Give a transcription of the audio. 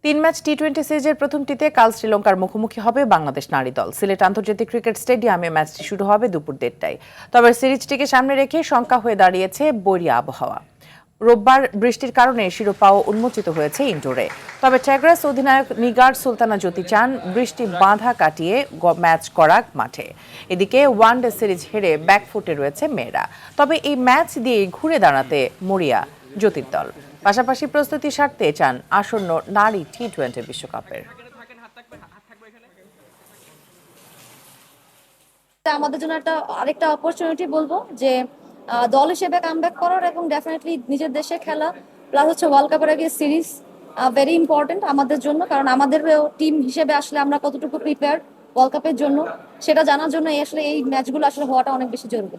3 match টি-20 সিরিজের প্রথমটিতে কাল শ্রীলঙ্কার মুখোমুখি হবে বাংলাদেশ নারী দল। সিলেট আন্তর্জাতিক ক্রিকেট স্টেডিয়ামে ম্যাচটি শুরু হবে দুপুর 1:30টায়। তবে সিরিজটিকে সামনে রেখে শঙ্কা হয়ে দাঁড়িয়েছে বৈরী আবহাওয়া। রোববার বৃষ্টির কারণে শিরোপাও উন্মোচিত হয়েছে ইনডোরে। তবে টাইগ্রাস অধিনায়ক নিগার সুলতানা জ্যোতি চান বৃষ্টি বাধা কাটিয়ে ম্যাচ করা মাঠে। এদিকে ওয়ানডে সিরিজ হেরে ব্যাকফুটে রয়েছে মেয়েরা। তবে এই ম্যাচ দিয়ে ঘুরে দাঁড়াতে মরিয়া জ্যোতির দল। পাশাপাশি প্রস্তুতি সারতে চান আসন্ন নারী টি-20 বিশ্বকাপের। আমাদের জন্য আরেকটা অপরচুনিটি বলবো যে দল হিসেবে কামব্যাক করার এবং ডেফিনেটলি নিজের দেশে খেলা প্লাস হচ্ছে ওয়ার্ল্ড কাপের আগে সিরিজ ভেরি ইম্পর্টেন্ট আমাদের জন্য, কারণ আমাদের টিম হিসেবে আসলে আমরা কতটুকু প্রিপেয়ার ওয়ার্ল্ড কাপের জন্য সেটা জানার জন্য আসলে এই ম্যাচগুলো আসলে হওয়াটা অনেক বেশি জরুরি।